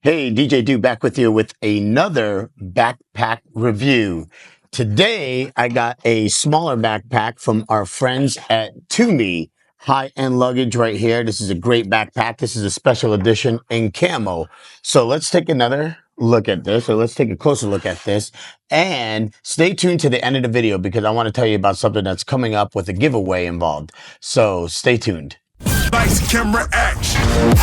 Hey, DJ Do back with you with another backpack review. Today, I got a smaller backpack from our friends at TUMI High-End Luggage right here. This is a great backpack. This is a special edition in camo. So let's take another look at this, or let's take a closer look at this, and stay tuned to the end of the video because I want to tell you about something that's coming up with a giveaway involved. So stay tuned. Lights, camera, action.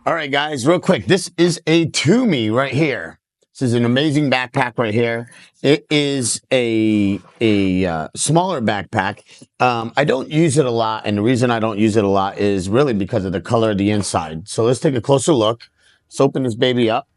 All right, guys, real quick. This is a TUMI right here. This is an amazing backpack right here. It is a smaller backpack. I don't use it a lot, and the reason I don't use it a lot is really because of the color of the inside. So let's take a closer look. Let's open this baby up.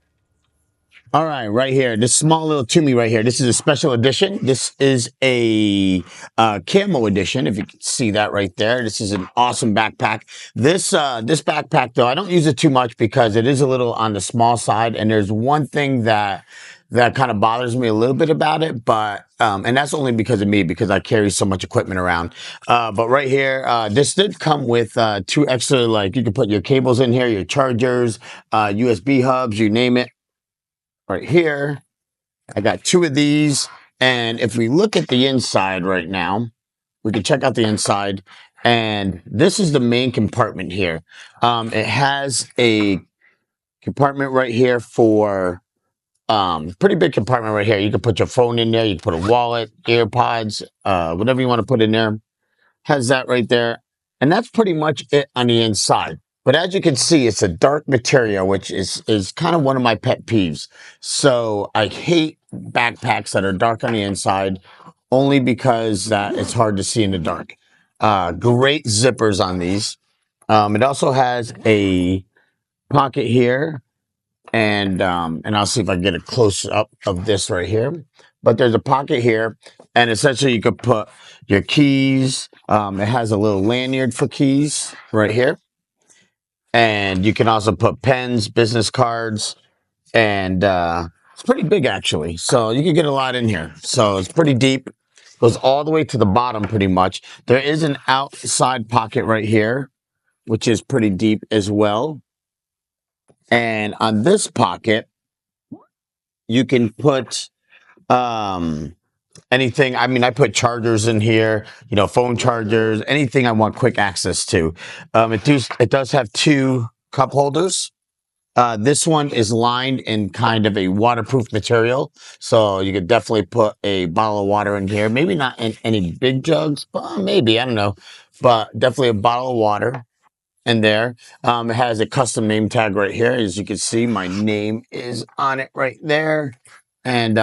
All right, right here, this small little TUMI right here. This is a special edition. This is a camo edition, if you can see that right there. This is an awesome backpack. This backpack, though, I don't use it too much because it is a little on the small side. And there's one thing that kind of bothers me a little bit about it, but and that's only because of me, because I carry so much equipment around. But right here, this did come with two extra, like you can put your cables in here, your chargers, USB hubs, you name it. Right here, I got two of these, and if we look at the inside right now, we can check out the inside, and this is the main compartment here. It has a compartment right here for, pretty big compartment right here. You can put your phone in there, you can put a wallet, AirPods, whatever you want to put in there. Has that right there, and that's pretty much it on the inside. But as you can see, it's a dark material, which is kind of one of my pet peeves. So I hate backpacks that are dark on the inside only because that it's hard to see in the dark. Great zippers on these. It also has a pocket here, and I'll see if I can get a close up of this right here. But there's a pocket here, and essentially you could put your keys. It has a little lanyard for keys right here. And you can also put pens, business cards, and it's pretty big actually. So you can get a lot in here. So it's pretty deep. Goes all the way to the bottom pretty much. There is an outside pocket right here, which is pretty deep as well. And on this pocket, you can put anything. I mean, I put chargers in here, you know, phone chargers, anything I want quick access to. It does have two cup holders. This one is lined in kind of a waterproof material, so you could definitely put a bottle of water in here. Maybe not in any big jugs, but maybe, I don't know. But definitely a bottle of water in there. It has a custom name tag right here. As you can see, my name is on it right there. And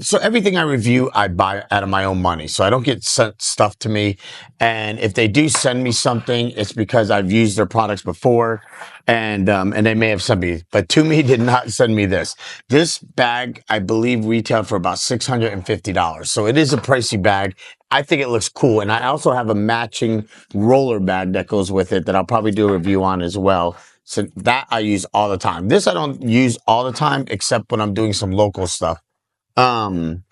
so everything I review, I buy out of my own money. So I don't get sent stuff to me. And if they do send me something, it's because I've used their products before, and they may have sent me. But TUMI did not send me this. This bag, I believe, retailed for about $650. So it is a pricey bag. I think it looks cool. And I also have a matching roller bag that goes with it that I'll probably do a review on as well. So that I use all the time. This I don't use all the time, except when I'm doing some local stuff. Has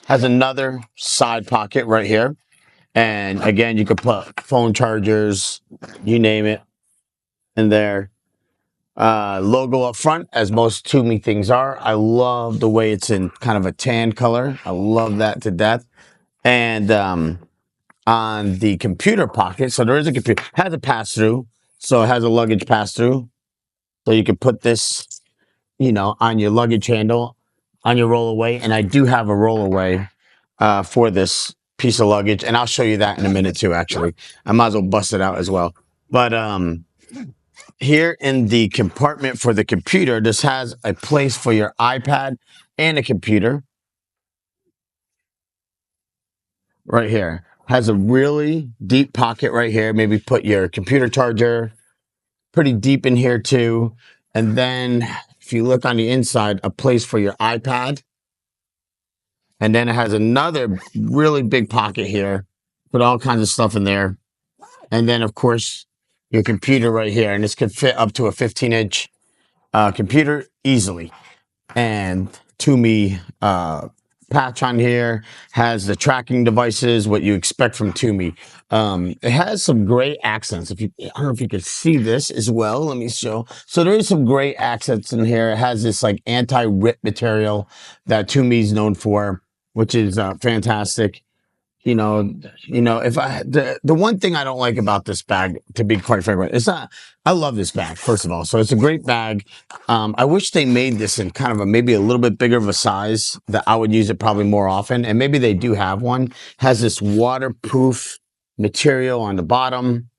another side pocket right here. And again, you could put phone chargers, you name it, in there. Logo up front, as most TUMI things are. I love the way it's in kind of a tan color. I love that to death. And on the computer pocket, so there is a computer, has a pass-through. So it has a luggage pass-through. So you can put this, you know, on your luggage handle, on your rollaway. And I do have a rollaway for this piece of luggage. And I'll show you that in a minute too, actually. I might as well bust it out as well. But here in the compartment for the computer, this has a place for your iPad and a computer. Right here. Has a really deep pocket right here. Maybe put your computer charger. Pretty deep in here too. And then if you look on the inside, a place for your iPad. And then it has another really big pocket here. Put all kinds of stuff in there. And then of course, your computer right here. And this could fit up to a 15-inch computer easily. And TUMI patch on here, has the tracking devices, what you expect from TUMI. It has some great accents. If you, I don't know if you can see this as well. Let me show. So there is some great accents in here. It has this like anti-rip material that TUMI is known for, which is fantastic. you know, if the one thing I don't like about this bag, to be quite frank, it's not. I love this bag, first of all, so it's a great bag. I wish they made this in kind of a maybe a little bit bigger of a size that I would use it probably more often, and maybe they do have one. Has this waterproof material on the bottom.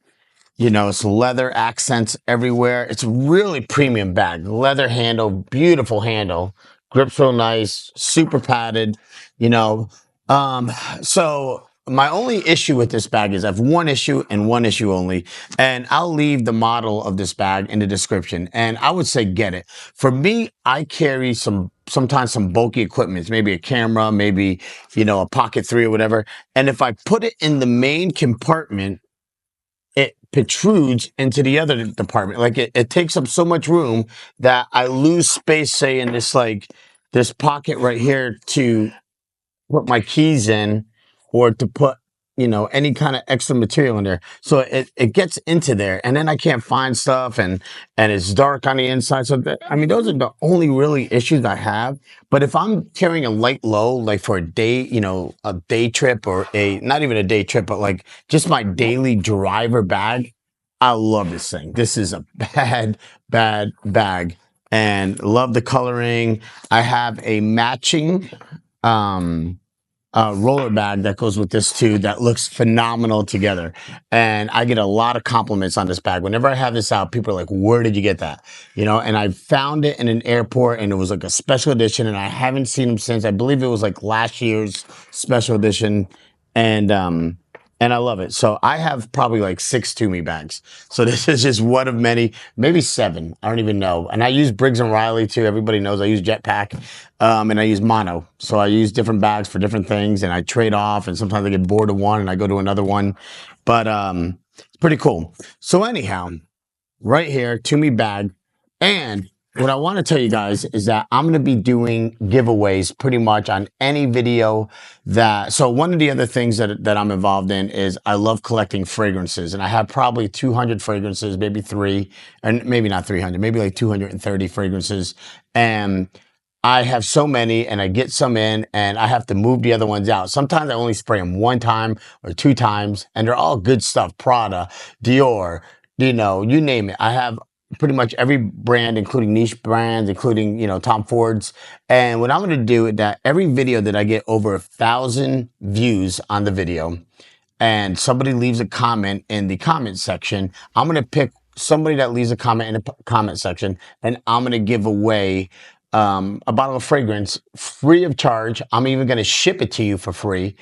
It's leather accents everywhere. It's a really premium bag. Leather handle, beautiful handle, grip's real nice, super padded, you know. Um, so my only issue with this bag is I have one issue and one issue only, and I'll leave the model of this bag in the description. And I would say get it. For me, I carry sometimes some bulky equipment, maybe a camera, maybe, a Pocket 3 or whatever. And if I put it in the main compartment, it protrudes into the other department. Like it takes up so much room that I lose space, say, in this pocket right here to put my keys in or to put, any kind of extra material in there. So it gets into there and then I can't find stuff and it's dark on the inside. So those are the only really issues I have. But if I'm carrying a light load, like for a day, a day trip or not even a day trip, but like just my daily driver bag, I love this thing. This is a bad bag and love the coloring. I have a matching, roller bag that goes with this too that looks phenomenal together, and I get a lot of compliments on this bag. Whenever I have this out, people are like, where did you get that? And I found it in an airport and it was like a special edition and I haven't seen them since. I believe it was like last year's special edition, and I love it. So I have probably like 6 TUMI bags. So this is just one of many, maybe 7. I don't even know. And I use Briggs and Riley too. Everybody knows I use Jetpack, and I use Mono. So I use different bags for different things and I trade off, and sometimes I get bored of one and I go to another one. But it's pretty cool. So anyhow, right here, TUMI bag. And what I want to tell you guys is that I'm going to be doing giveaways pretty much on any video so one of the other things that I'm involved in is I love collecting fragrances, and I have probably 200 fragrances, maybe 3, and maybe not 300, maybe like 230 fragrances. And I have so many and I get some in and I have to move the other ones out. Sometimes I only spray them 1 time or 2 times and they're all good stuff. Prada, Dior, you name it. I have pretty much every brand, including niche brands, including, Tom Ford's. And what I'm going to do is that every video that I get over 1,000 views on the video and somebody leaves a comment in the comment section, I'm going to pick somebody that leaves a comment in the comment section and I'm going to give away a bottle of fragrance free of charge. I'm even going to ship it to you for free,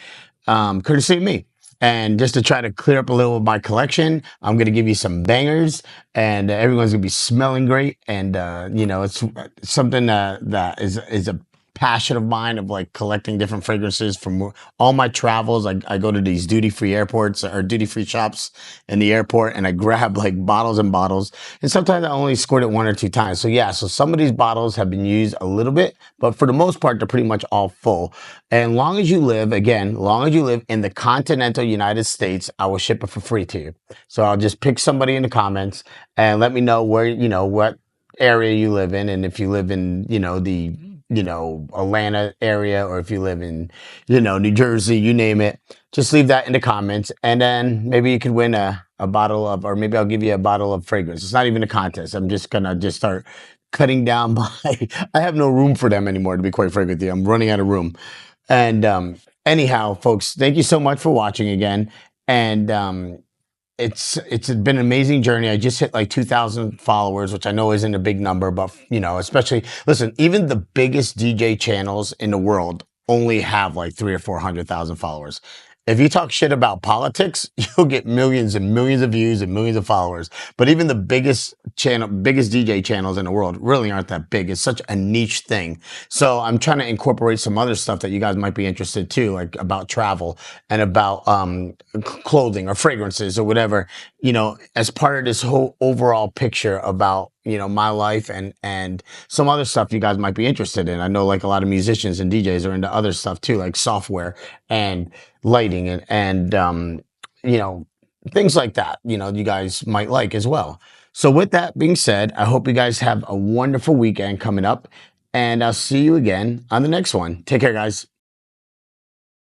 courtesy of me. And just to try to clear up a little of my collection, I'm going to give you some bangers and everyone's going to be smelling great. And, it's something that is a passion of mine, of like collecting different fragrances from all my travels. I go to these duty-free airports or duty-free shops in the airport and I grab like bottles and bottles. And sometimes I only squirt it 1 or 2 times. So yeah, so some of these bottles have been used a little bit, but for the most part, they're pretty much all full. And long as you live in the continental United States, I will ship it for free to you. So I'll just pick somebody in the comments and let me know where, what area you live in. And if you live in, the Atlanta area, or if you live in, New Jersey, you name it, just leave that in the comments. And then maybe you could win a bottle of, or maybe I'll give you a bottle of fragrance. It's not even a contest. I'm just going to start cutting down I have no room for them anymore, to be quite frank with you. I'm running out of room. And, anyhow, folks, thank you so much for watching again. And, it's been an amazing journey. I just hit like 2,000 followers, which I know isn't a big number, but especially, listen, even the biggest DJ channels in the world only have like 300,000 or 400,000 followers. If you talk shit about politics, you'll get millions and millions of views and millions of followers. But even the biggest DJ channels in the world really aren't that big. It's such a niche thing. So I'm trying to incorporate some other stuff that you guys might be interested too, like about travel and about clothing or fragrances or whatever, as part of this whole overall picture about my life and some other stuff you guys might be interested in. I know like a lot of musicians and DJs are into other stuff too, like software and lighting and things like that, you guys might like as well. So with that being said, I hope you guys have a wonderful weekend coming up, and I'll see you again on the next one. Take care, guys.